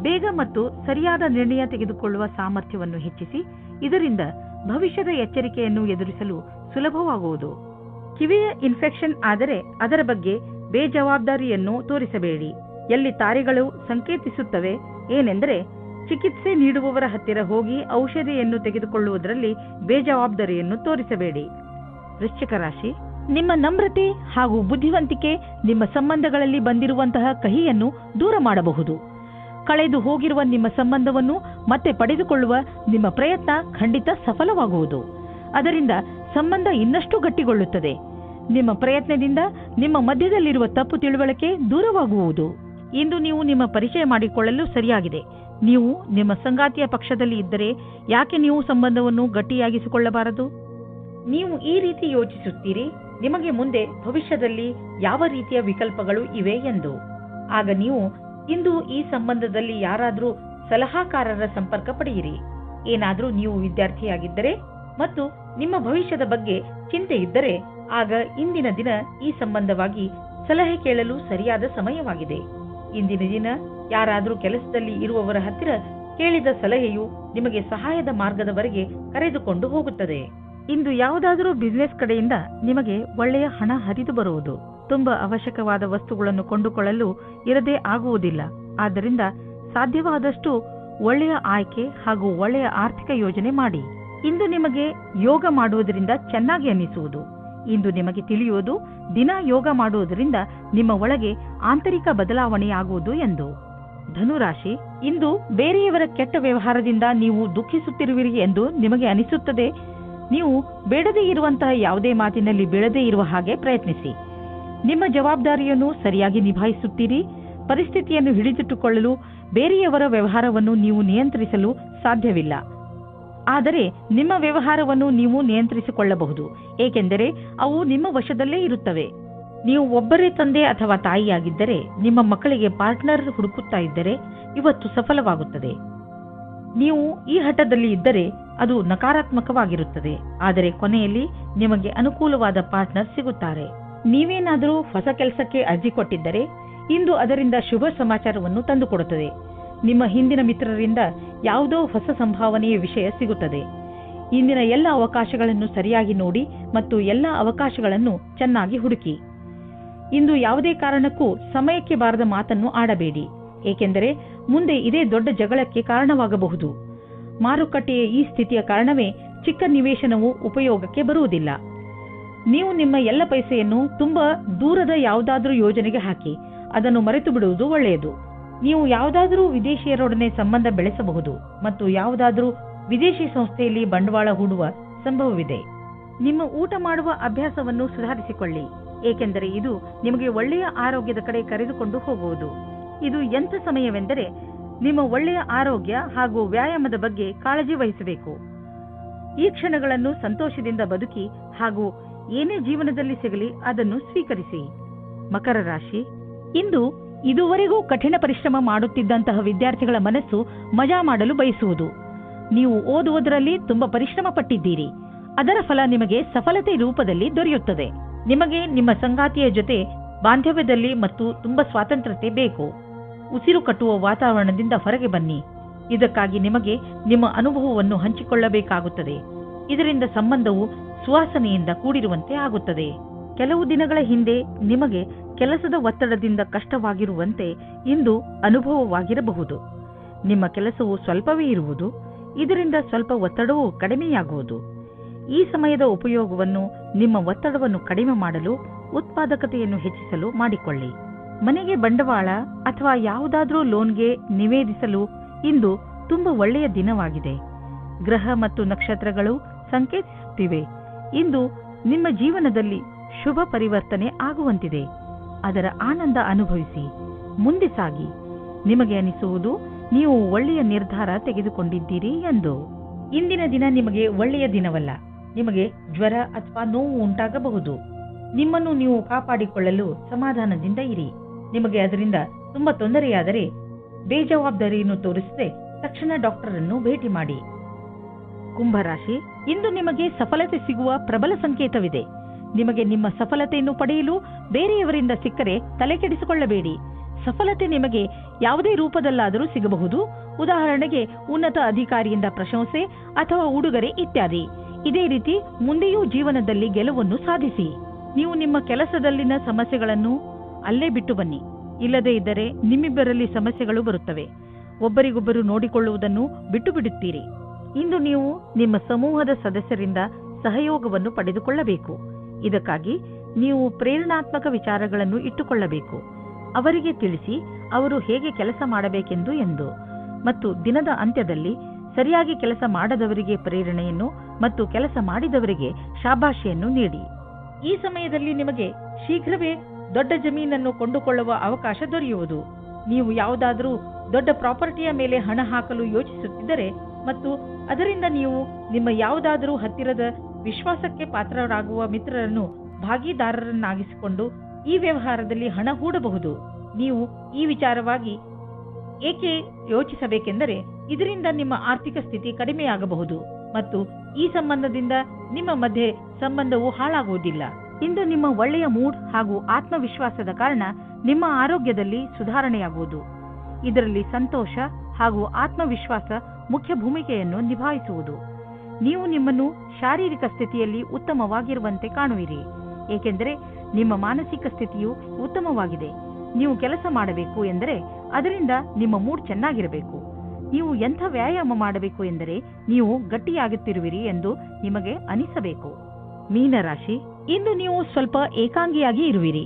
ಬೇಗ ಮತ್ತು ಸರಿಯಾದ ನಿರ್ಣಯ ತೆಗೆದುಕೊಳ್ಳುವ ಸಾಮರ್ಥ್ಯವನ್ನು ಹೆಚ್ಚಿಸಿ. ಇದರಿಂದ ಭವಿಷ್ಯದ ಎಚ್ಚರಿಕೆಯನ್ನು ಎದುರಿಸಲು ಸುಲಭವಾಗುವುದು. ಕಿವಿಯ ಇನ್ಫೆಕ್ಷನ್ ಆದರೆ ಅದರ ಬಗ್ಗೆ ಬೇಜವಾಬ್ದಾರಿಯನ್ನು ತೋರಿಸಬೇಡಿ. ಎಲ್ಲಿ ತಾರೆಗಳು ಸಂಕೇತಿಸುತ್ತವೆ ಏನೆಂದರೆ ಚಿಕಿತ್ಸೆ ನೀಡುವವರ ಹತ್ತಿರ ಹೋಗಿ ಔಷಧಿಯನ್ನು ತೆಗೆದುಕೊಳ್ಳುವುದರಲ್ಲಿ ಬೇಜವಾಬ್ದಾರಿಯನ್ನು ತೋರಿಸಬೇಡಿ. ವೃಶ್ಚಿಕ ರಾಶಿ, ನಿಮ್ಮ ನಮ್ರತೆ ಹಾಗೂ ಬುದ್ಧಿವಂತಿಕೆ ನಿಮ್ಮ ಸಂಬಂಧಗಳಲ್ಲಿ ಬಂದಿರುವಂತಹ ಕಹಿಯನ್ನು ದೂರ ಮಾಡಬಹುದು. ಕಳೆದು ಹೋಗಿರುವ ನಿಮ್ಮ ಸಂಬಂಧವನ್ನು ಮತ್ತೆ ಪಡೆದುಕೊಳ್ಳುವ ನಿಮ್ಮ ಪ್ರಯತ್ನ ಖಂಡಿತ ಸಫಲವಾಗುವುದು. ಅದರಿಂದ ಸಂಬಂಧ ಇನ್ನಷ್ಟು ಗಟ್ಟಿಗೊಳ್ಳುತ್ತದೆ. ನಿಮ್ಮ ಪ್ರಯತ್ನದಿಂದ ನಿಮ್ಮ ಮಧ್ಯದಲ್ಲಿರುವ ತಪ್ಪು ತಿಳುವಳಿಕೆ ದೂರವಾಗುವುದು. ಇಂದು ನೀವು ನಿಮ್ಮ ಪರಿಚಯ ಮಾಡಿಕೊಳ್ಳಲು ಸರಿಯಾಗಿದೆ. ನೀವು ನಿಮ್ಮ ಸಂಗಾತಿಯ ಪಕ್ಷದಲ್ಲಿ ಇದ್ದರೆ ಯಾಕೆ ನೀವು ಸಂಬಂಧವನ್ನು ಗಟ್ಟಿಯಾಗಿಸಿಕೊಳ್ಳಬಾರದು? ನೀವು ಈ ರೀತಿ ಯೋಚಿಸುತ್ತೀರಿ, ನಿಮಗೆ ಮುಂದೆ ಭವಿಷ್ಯದಲ್ಲಿ ಯಾವ ರೀತಿಯ ವಿಕಲ್ಪಗಳು ಇವೆ ಎಂದು. ಆಗ ನೀವು ಇಂದು ಈ ಸಂಬಂಧದಲ್ಲಿ ಯಾರಾದರೂ ಸಲಹಾಕಾರರ ಸಂಪರ್ಕ ಪಡೆಯಿರಿ. ಏನಾದರೂ ನೀವು ವಿದ್ಯಾರ್ಥಿಯಾಗಿದ್ದರೆ ಮತ್ತು ನಿಮ್ಮ ಭವಿಷ್ಯದ ಬಗ್ಗೆ ಚಿಂತೆ ಇದ್ದರೆ ಆಗ ಇಂದಿನ ದಿನ ಈ ಸಂಬಂಧವಾಗಿ ಸಲಹೆ ಕೇಳಲು ಸರಿಯಾದ ಸಮಯವಾಗಿದೆ. ಇಂದಿನ ದಿನ ಯಾರಾದರೂ ಕೆಲಸದಲ್ಲಿ ಇರುವವರ ಹತ್ತಿರ ಕೇಳಿದ ಸಲಹೆಯು ನಿಮಗೆ ಸಹಾಯದ ಮಾರ್ಗದವರೆಗೆ ಕರೆದುಕೊಂಡು ಹೋಗುತ್ತದೆ. ಇಂದು ಯಾವುದಾದರೂ ಬಿಸಿನೆಸ್ ಕಡೆಯಿಂದ ನಿಮಗೆ ಒಳ್ಳೆಯ ಹಣ ಹರಿದು ಬರುವುದು. ತುಂಬಾ ಅವಶ್ಯಕವಾದ ವಸ್ತುಗಳನ್ನು ಕೊಂಡುಕೊಳ್ಳಲು ಇರದೇ ಆಗುವುದಿಲ್ಲ. ಆದ್ದರಿಂದ ಸಾಧ್ಯವಾದಷ್ಟು ಒಳ್ಳೆಯ ಆಯ್ಕೆ ಹಾಗೂ ಒಳ್ಳೆಯ ಆರ್ಥಿಕ ಯೋಜನೆ ಮಾಡಿ. ಇಂದು ನಿಮಗೆ ಯೋಗ ಮಾಡುವುದರಿಂದ ಚೆನ್ನಾಗಿ ಅನ್ನಿಸುವುದು. ಇಂದು ನಿಮಗೆ ತಿಳಿಯುವುದು ದಿನ ಯೋಗ ಮಾಡುವುದರಿಂದ ನಿಮ್ಮ ಒಳಗೆ ಆಂತರಿಕ ಬದಲಾವಣೆಯಾಗುವುದು ಎಂದು. ಧನುರಾಶಿ, ಇಂದು ಬೇರೆಯವರ ಕೆಟ್ಟ ವ್ಯವಹಾರದಿಂದ ನೀವು ದುಃಖಿಸುತ್ತಿರುವಿರಿ ಎಂದು ನಿಮಗೆ ಅನಿಸುತ್ತದೆ. ನೀವು ಬೇಡದೇ ಇರುವಂತಹ ಯಾವುದೇ ಮಾತಿನಲ್ಲಿ ಬೀಳದೇ ಇರುವ ಹಾಗೆ ಪ್ರಯತ್ನಿಸಿ. ನಿಮ್ಮ ಜವಾಬ್ದಾರಿಯನ್ನು ಸರಿಯಾಗಿ ನಿಭಾಯಿಸುತ್ತೀರಿ. ಪರಿಸ್ಥಿತಿಯನ್ನು ಹಿಡಿದಿಟ್ಟುಕೊಳ್ಳಲು ಬೇರೆಯವರ ವ್ಯವಹಾರವನ್ನು ನೀವು ನಿಯಂತ್ರಿಸಲು ಸಾಧ್ಯವಿಲ್ಲ. ಆದರೆ ನಿಮ್ಮ ವ್ಯವಹಾರವನ್ನು ನೀವು ನಿಯಂತ್ರಿಸಿಕೊಳ್ಳಬಹುದು, ಏಕೆಂದರೆ ಅವು ನಿಮ್ಮ ವಶದಲ್ಲೇ ಇರುತ್ತವೆ. ನೀವು ಒಬ್ಬರೇ ತಂದೆ ಅಥವಾ ತಾಯಿಯಾಗಿದ್ದರೆ ನಿಮ್ಮ ಮಕ್ಕಳಿಗೆ ಪಾರ್ಟ್ನರ್ ಹುಡುಕುತ್ತಾ ಇದ್ದರೆ ಇವತ್ತು ಸಫಲವಾಗುತ್ತದೆ. ನೀವು ಈ ಹಠದಲ್ಲಿ ಇದ್ದರೆ ಅದು ನಕಾರಾತ್ಮಕವಾಗಿರುತ್ತದೆ. ಆದರೆ ಕೊನೆಯಲ್ಲಿ ನಿಮಗೆ ಅನುಕೂಲವಾದ ಪಾರ್ಟ್ನರ್ ಸಿಗುತ್ತಾರೆ. ನೀವೇನಾದರೂ ಹೊಸ ಕೆಲಸಕ್ಕೆ ಅರ್ಜಿ ಕೊಟ್ಟಿದ್ದರೆ ಇಂದು ಅದರಿಂದ ಶುಭ ಸಮಾಚಾರವನ್ನು ತಂದುಕೊಡುತ್ತದೆ. ನಿಮ್ಮ ಹಿಂದಿನ ಮಿತ್ರರಿಂದ ಯಾವುದೋ ಹೊಸ ಸಂಭಾವನೆಯ ವಿಷಯ ಸಿಗುತ್ತದೆ. ಇಂದಿನ ಎಲ್ಲ ಅವಕಾಶಗಳನ್ನು ಸರಿಯಾಗಿ ನೋಡಿ ಮತ್ತು ಎಲ್ಲ ಅವಕಾಶಗಳನ್ನು ಚೆನ್ನಾಗಿ ಹುಡುಕಿ. ಇಂದು ಯಾವುದೇ ಕಾರಣಕ್ಕೂ ಸಮಯಕ್ಕೆ ಬಾರದ ಮಾತನ್ನು ಆಡಬೇಡಿ, ಏಕೆಂದರೆ ಮುಂದೆ ಇದೇ ದೊಡ್ಡ ಜಗಳಕ್ಕೆ ಕಾರಣವಾಗಬಹುದು. ಮಾರುಕಟ್ಟೆಯ ಈ ಸ್ಥಿತಿಯ ಕಾರಣವೇ ಚಿಕ್ಕ ನಿವೇಶನವು ಉಪಯೋಗಕ್ಕೆ ಬರುವುದಿಲ್ಲ. ನೀವು ನಿಮ್ಮ ಎಲ್ಲ ಪೈಸೆಯನ್ನು ತುಂಬಾ ದೂರದ ಯಾವುದಾದ್ರೂ ಯೋಜನೆಗೆ ಹಾಕಿ ಅದನ್ನು ಮರೆತು ಬಿಡುವುದು ಒಳ್ಳೆಯದು. ನೀವು ಯಾವುದಾದರೂ ವಿದೇಶಿಯರೊಡನೆ ಸಂಬಂಧ ಬೆಳೆಸಬಹುದು ಮತ್ತು ಯಾವುದಾದರೂ ವಿದೇಶಿ ಸಂಸ್ಥೆಯಲ್ಲಿ ಬಂಡವಾಳ ಹೂಡುವ ಸಂಭವವಿದೆ. ನಿಮ್ಮ ಊಟ ಮಾಡುವ ಅಭ್ಯಾಸವನ್ನು ಸುಧಾರಿಸಿಕೊಳ್ಳಿ. ಏಕೆಂದರೆ ಇದು ನಿಮಗೆ ಒಳ್ಳೆಯ ಆರೋಗ್ಯದ ಕಡೆ ಕರೆದುಕೊಂಡು ಹೋಗುವುದು. ಇದು ಎಂಥ ಸಮಯವೆಂದರೆ ನಿಮ್ಮ ಒಳ್ಳೆಯ ಆರೋಗ್ಯ ಹಾಗೂ ವ್ಯಾಯಾಮದ ಬಗ್ಗೆ ಕಾಳಜಿ ವಹಿಸಬೇಕು. ಈ ಕ್ಷಣಗಳನ್ನು ಸಂತೋಷದಿಂದ ಬದುಕಿ ಹಾಗೂ ಏನೇ ಜೀವನದಲ್ಲಿ ಸಿಗಲಿ ಅದನ್ನು ಸ್ವೀಕರಿಸಿ. ಮಕರ ರಾಶಿ, ಇಂದು ಇದುವರೆಗೂ ಕಠಿಣ ಪರಿಶ್ರಮ ಮಾಡುತ್ತಿದ್ದಂತಹ ವಿದ್ಯಾರ್ಥಿಗಳ ಮನಸ್ಸು ಮಜಾ ಮಾಡಲು ಬಯಸುವುದು. ನೀವು ಓದುವುದರಲ್ಲಿ ತುಂಬಾ ಪರಿಶ್ರಮ ಪಟ್ಟಿದ್ದೀರಿ. ಅದರ ಫಲ ನಿಮಗೆ ಸಫಲತೆ ರೂಪದಲ್ಲಿ ದೊರೆಯುತ್ತದೆ. ನಿಮಗೆ ನಿಮ್ಮ ಸಂಗಾತಿಯ ಜೊತೆ ಬಾಂಧವ್ಯದಲ್ಲಿ ಮತ್ತು ತುಂಬಾ ಸ್ವಾತಂತ್ರ್ಯತೆ ಬೇಕು. ಉಸಿರು ಕಟ್ಟುವ ವಾತಾವರಣದಿಂದ ಹೊರಗೆ ಬನ್ನಿ. ಇದಕ್ಕಾಗಿ ನಿಮಗೆ ನಿಮ್ಮ ಅನುಭವವನ್ನು ಹಂಚಿಕೊಳ್ಳಬೇಕಾಗುತ್ತದೆ. ಇದರಿಂದ ಸಂಬಂಧವು ಸುವಾಸನೆಯಿಂದ ಕೂಡಿರುವಂತೆ ಆಗುತ್ತದೆ. ಕೆಲವು ದಿನಗಳ ಹಿಂದೆ ನಿಮಗೆ ಕೆಲಸದ ಒತ್ತಡದಿಂದ ಕಷ್ಟವಾಗಿರುವಂತೆ ಇಂದು ಅನುಭವವಾಗಿರಬಹುದು. ನಿಮ್ಮ ಕೆಲಸವು ಸ್ವಲ್ಪವೇ ಇರುವುದು. ಇದರಿಂದ ಸ್ವಲ್ಪ ಒತ್ತಡವೂ ಕಡಿಮೆಯಾಗುವುದು. ಈ ಸಮಯದ ಉಪಯೋಗವನ್ನು ನಿಮ್ಮ ಒತ್ತಡವನ್ನು ಕಡಿಮೆ ಮಾಡಲು, ಉತ್ಪಾದಕತೆಯನ್ನು ಹೆಚ್ಚಿಸಲು ಮಾಡಿಕೊಳ್ಳಿ. ಮನೆಗೆ ಬಂಡವಾಳ ಅಥವಾ ಯಾವುದಾದ್ರೂ ಲೋನ್ಗೆ ನಿವೇದಿಸಲು ಇಂದು ತುಂಬಾ ಒಳ್ಳೆಯ ದಿನವಾಗಿದೆ. ಗ್ರಹ ಮತ್ತು ನಕ್ಷತ್ರಗಳು ಸಂಕೇತಿಸುತ್ತಿವೆ ಇಂದು ನಿಮ್ಮ ಜೀವನದಲ್ಲಿ ಶುಭ ಪರಿವರ್ತನೆ ಆಗುವಂತಿದೆ. ಅದರ ಆನಂದ ಅನುಭವಿಸಿ ಮುಂದೆ ಸಾಗಿ. ನಿಮಗೆ ಅನಿಸುವುದು ನೀವು ಒಳ್ಳೆಯ ನಿರ್ಧಾರ ತೆಗೆದುಕೊಂಡಿದ್ದೀರಿ ಎಂದು. ಇಂದಿನ ದಿನ ನಿಮಗೆ ಒಳ್ಳೆಯ ದಿನವಲ್ಲ. ನಿಮಗೆ ಜ್ವರ ಅಥವಾ ನೋವು ಉಂಟಾಗಬಹುದು. ನಿಮ್ಮನ್ನು ನೀವು ಕಾಪಾಡಿಕೊಳ್ಳಲು ಸಮಾಧಾನದಿಂದ ಇರಿ. ನಿಮಗೆ ಅದರಿಂದ ತುಂಬಾ ತೊಂದರೆಯಾದರೆ ಬೇಜವಾಬ್ದಾರಿಯನ್ನು ತೋರಿಸದೆ ತಕ್ಷಣ ಡಾಕ್ಟರ್ ಅನ್ನು ಭೇಟಿ ಮಾಡಿ. ಕುಂಭರಾಶಿ, ಇಂದು ನಿಮಗೆ ಸಫಲತೆ ಸಿಗುವ ಪ್ರಬಲ ಸಂಕೇತವಿದೆ. ನಿಮಗೆ ನಿಮ್ಮ ಸಫಲತೆಯನ್ನು ಪಡೆಯಲು ಬೇರೆಯವರಿಂದ ಸಿಕ್ಕರೆ ತಲೆಕೆಡಿಸಿಕೊಳ್ಳಬೇಡಿ. ಸಫಲತೆ ನಿಮಗೆ ಯಾವುದೇ ರೂಪದಲ್ಲಾದರೂ ಸಿಗಬಹುದು. ಉದಾಹರಣೆಗೆ ಉನ್ನತ ಅಧಿಕಾರಿಯಿಂದ ಪ್ರಶಂಸೆ ಅಥವಾ ಉಡುಗೊರೆ ಇತ್ಯಾದಿ. ಇದೇ ರೀತಿ ಮುಂದೆಯೂ ಜೀವನದಲ್ಲಿ ಗೆಲುವನ್ನು ಸಾಧಿಸಿ. ನೀವು ನಿಮ್ಮ ಕೆಲಸದಲ್ಲಿನ ಸಮಸ್ಯೆಗಳನ್ನು ಅಲ್ಲೇ ಬಿಟ್ಟು ಬನ್ನಿ. ಇಲ್ಲದೇ ಇದ್ದರೆ ನಿಮ್ಮಿಬ್ಬರಲ್ಲಿ ಸಮಸ್ಯೆಗಳು ಬರುತ್ತವೆ. ಒಬ್ಬರಿಗೊಬ್ಬರು ನೋಡಿಕೊಳ್ಳುವುದನ್ನು ಬಿಟ್ಟು ಬಿಡುತ್ತೀರಿ. ಇಂದು ನೀವು ನಿಮ್ಮ ಸಮೂಹದ ಸದಸ್ಯರಿಂದ ಸಹಯೋಗವನ್ನು ಪಡೆದುಕೊಳ್ಳಬೇಕು. ಇದಕ್ಕಾಗಿ ನೀವು ಪ್ರೇರಣಾತ್ಮಕ ವಿಚಾರಗಳನ್ನು ಇಟ್ಟುಕೊಳ್ಳಬೇಕು. ಅವರಿಗೆ ತಿಳಿಸಿ ಅವರು ಹೇಗೆ ಕೆಲಸ ಮಾಡಬೇಕೆಂದು ಎಂದು. ಮತ್ತು ದಿನದ ಅಂತ್ಯದಲ್ಲಿ ಸರಿಯಾಗಿ ಕೆಲಸ ಮಾಡದವರಿಗೆ ಪ್ರೇರಣೆಯನ್ನು ಮತ್ತು ಕೆಲಸ ಮಾಡಿದವರಿಗೆ ಶಾಬಾಷಿಯನ್ನು ನೀಡಿ. ಈ ಸಮಯದಲ್ಲಿ ನಿಮಗೆ ಶೀಘ್ರವೇ ದೊಡ್ಡ ಜಮೀನನ್ನು ಕೊಂಡುಕೊಳ್ಳುವ ಅವಕಾಶ ದೊರೆಯುವುದು. ನೀವು ಯಾವುದಾದರೂ ದೊಡ್ಡ ಪ್ರಾಪರ್ಟಿಯ ಮೇಲೆ ಹಣ ಹಾಕಲು ಯೋಚಿಸುತ್ತಿದ್ದರೆ ಮತ್ತು ಅದರಿಂದ ನೀವು ನಿಮ್ಮ ಯಾವುದಾದರೂ ಹತ್ತಿರದ ವಿಶ್ವಾಸಕ್ಕೆ ಪಾತ್ರರಾಗುವ ಮಿತ್ರರನ್ನು ಭಾಗಿದಾರರನ್ನಾಗಿಸಿಕೊಂಡು ಈ ವ್ಯವಹಾರದಲ್ಲಿ ಹಣ ಹೂಡಬಹುದು. ನೀವು ಈ ವಿಚಾರವಾಗಿ ಏಕೆ ಯೋಚಿಸಬೇಕೆಂದರೆ ಇದರಿಂದ ನಿಮ್ಮ ಆರ್ಥಿಕ ಸ್ಥಿತಿ ಕಡಿಮೆಯಾಗಬಹುದು ಮತ್ತು ಈ ಸಂಬಂಧದಿಂದ ನಿಮ್ಮ ಮಧ್ಯೆ ಸಂಬಂಧವು ಹಾಳಾಗುವುದಿಲ್ಲ. ಇಂದು ನಿಮ್ಮ ಒಳ್ಳೆಯ ಮೂಡ್ ಹಾಗೂ ಆತ್ಮವಿಶ್ವಾಸದ ಕಾರಣ ನಿಮ್ಮ ಆರೋಗ್ಯದಲ್ಲಿ ಸುಧಾರಣೆಯಾಗುವುದು. ಇದರಲ್ಲಿ ಸಂತೋಷ ಹಾಗೂ ಆತ್ಮವಿಶ್ವಾಸ ಮುಖ್ಯ ಭೂಮಿಕೆಯನ್ನು ನಿಭಾಯಿಸುವುದು. ನೀವು ನಿಮ್ಮನ್ನು ಶಾರೀರಿಕ ಸ್ಥಿತಿಯಲ್ಲಿ ಉತ್ತಮವಾಗಿರುವಂತೆ ಕಾಣುವಿರಿ, ಏಕೆಂದರೆ ನಿಮ್ಮ ಮಾನಸಿಕ ಸ್ಥಿತಿಯು ಉತ್ತಮವಾಗಿದೆ. ನೀವು ಕೆಲಸ ಮಾಡಬೇಕು ಎಂದರೆ ಅದರಿಂದ ನಿಮ್ಮ ಮೂಡ್ ಚೆನ್ನಾಗಿರಬೇಕು. ನೀವು ಎಂಥ ವ್ಯಾಯಾಮ ಮಾಡಬೇಕು ಎಂದರೆ ನೀವು ಗಟ್ಟಿಯಾಗುತ್ತಿರುವಿರಿ ಎಂದು ನಿಮಗೆ ಅನಿಸಬೇಕು. ಮೀನರಾಶಿ, ಇಂದು ನೀವು ಸ್ವಲ್ಪ ಏಕಾಂಗಿಯಾಗಿ ಇರುವಿರಿ.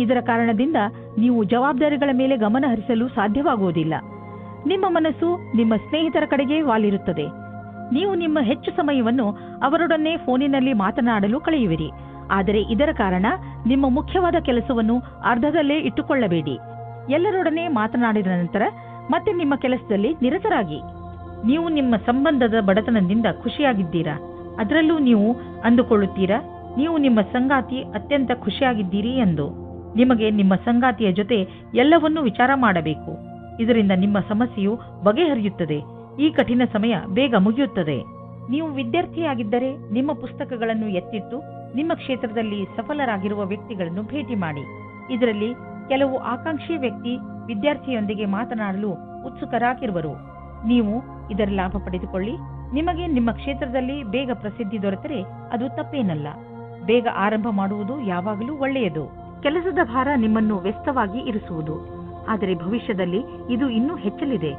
ಇದರ ಕಾರಣದಿಂದ ನೀವು ಜವಾಬ್ದಾರಿಗಳ ಮೇಲೆ ಗಮನ ಹರಿಸಲು ಸಾಧ್ಯವಾಗುವುದಿಲ್ಲ. ನಿಮ್ಮ ಮನಸ್ಸು ನಿಮ್ಮ ಸ್ನೇಹಿತರ ಕಡೆಗೆ ವಾಲಿರುತ್ತದೆ. ನೀವು ನಿಮ್ಮ ಹೆಚ್ಚು ಸಮಯವನ್ನು ಅವರೊಡನೆ ಫೋನಿನಲ್ಲಿ ಮಾತನಾಡಲು ಕಳೆಯುವಿರಿ. ಆದರೆ ಇದರ ಕಾರಣ ನಿಮ್ಮ ಮುಖ್ಯವಾದ ಕೆಲಸವನ್ನು ಅರ್ಧದಲ್ಲೇ ಇಟ್ಟುಕೊಳ್ಳಬೇಡಿ. ಎಲ್ಲರೊಡನೆ ಮಾತನಾಡಿದ ನಂತರ ಮತ್ತೆ ನಿಮ್ಮ ಕೆಲಸದಲ್ಲಿ ನಿರತರಾಗಿ. ನೀವು ನಿಮ್ಮ ಸಂಬಂಧದ ಬಡತನದಿಂದ ಖುಷಿಯಾಗಿದ್ದೀರಾ? ಅದರಲ್ಲೂ ನೀವು ಅಂದುಕೊಳ್ಳುತ್ತೀರಾ ನೀವು ನಿಮ್ಮ ಸಂಗಾತಿ ಅತ್ಯಂತ ಖುಷಿಯಾಗಿದ್ದೀರಿ ಎಂದು. ನಿಮಗೆ ನಿಮ್ಮ ಸಂಗಾತಿಯ ಜೊತೆ ಎಲ್ಲವನ್ನೂ ವಿಚಾರ ಮಾಡಬೇಕು. ಇದರಿಂದ ನಿಮ್ಮ ಸಮಸ್ಯೆಯು ಬಗೆಹರಿಯುತ್ತದೆ. ಈ ಕಠಿಣ ಸಮಯ ಬೇಗ ಮುಗಿಯುತ್ತದೆ. ನೀವು ವಿದ್ಯಾರ್ಥಿಯಾಗಿದ್ದರೆ ನಿಮ್ಮ ಪುಸ್ತಕಗಳನ್ನು ಎತ್ತಿಟ್ಟು ನಿಮ್ಮ ಕ್ಷೇತ್ರದಲ್ಲಿ ಸಫಲರಾಗಿರುವ ವ್ಯಕ್ತಿಗಳನ್ನು ಭೇಟಿ ಮಾಡಿ. ಇದರಲ್ಲಿ ಕೆಲವು ಆಕಾಂಕ್ಷಿ ವ್ಯಕ್ತಿ ವಿದ್ಯಾರ್ಥಿಯೊಂದಿಗೆ ಮಾತನಾಡಲು ಉತ್ಸುಕರಾಗಿರುವರು. ನೀವು ಇದರ ಲಾಭ ಪಡೆದುಕೊಳ್ಳಿ. ನಿಮಗೆ ನಿಮ್ಮ ಕ್ಷೇತ್ರದಲ್ಲಿ ಬೇಗ ಪ್ರಸಿದ್ಧಿ ದೊರೆತರೆ ಅದು ತಪ್ಪೇನಲ್ಲ. ಬೇಗ ಆರಂಭ ಮಾಡುವುದು ಯಾವಾಗಲೂ ಒಳ್ಳೆಯದು. ಕೆಲಸದ ಭಾರ ನಿಮ್ಮನ್ನು ವ್ಯಸ್ತವಾಗಿ ಇರಿಸುವುದು. ಆದರೆ ಭವಿಷ್ಯದಲ್ಲಿ ಇದು ಇನ್ನೂ ಹೆಚ್ಚಲಿದೆ,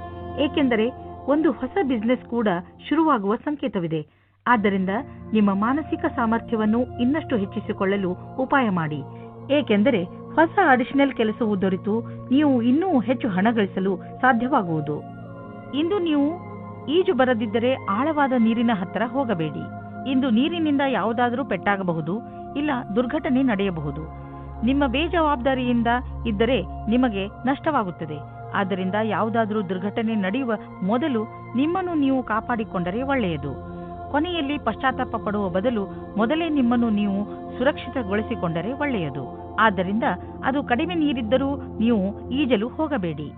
ಏಕೆಂದರೆ ಒಂದು ಹೊಸ ಬಿಸಿನೆಸ್ ಕೂಡ ಶುರುವಾಗುವ ಸಂಕೇತವಿದೆ. ಆದ್ದರಿಂದ ನಿಮ್ಮ ಮಾನಸಿಕ ಸಾಮರ್ಥ್ಯವನ್ನು ಇನ್ನಷ್ಟು ಹೆಚ್ಚಿಸಿಕೊಳ್ಳಲು ಉಪಾಯ ಮಾಡಿ, ಏಕೆಂದರೆ ಹೊಸ ಅಡಿಷನಲ್ ಕೆಲಸವು ದೊರೆತು ನೀವು ಇನ್ನೂ ಹೆಚ್ಚು ಹಣ ಗಳಿಸಲು ಸಾಧ್ಯವಾಗುವುದು. ಇಂದು ನೀವು ಈಜು ಬರದಿದ್ದರೆ ಆಳವಾದ ನೀರಿನ ಹತ್ತಿರ ಹೋಗಬೇಡಿ. ಇಂದು ನೀರಿನಿಂದ ಯಾವುದಾದರೂ ಪೆಟ್ಟಾಗಬಹುದು, ಇಲ್ಲ ದುರ್ಘಟನೆ ನಡೆಯಬಹುದು. ನಿಮ್ಮ ಬೇಜವಾಬ್ದಾರಿಯಿಂದ ಇದ್ದರೆ ನಿಮಗೆ ನಷ್ಟವಾಗುತ್ತದೆ. ಆದ್ದರಿಂದ ಯಾವುದಾದರೂ ದುರ್ಘಟನೆ ನಡೆಯುವ ಮೊದಲು ನಿಮ್ಮನ್ನು ನೀವು ಕಾಪಾಡಿಕೊಂಡರೆ ಒಳ್ಳೆಯದು. ಕೊನೆಯಲ್ಲಿ ಪಶ್ಚಾತ್ತಾಪ ಪಡುವ ಬದಲು ಮೊದಲೇ ನಿಮ್ಮನ್ನು ನೀವು ಸುರಕ್ಷಿತಗೊಳಿಸಿಕೊಂಡರೆ ಒಳ್ಳೆಯದು. ಆದ್ದರಿಂದ ಅದು ಕಡಿಮೆ ನೀರಿದ್ದರೂ ನೀವು ಈಜಲು ಹೋಗಬೇಡಿ.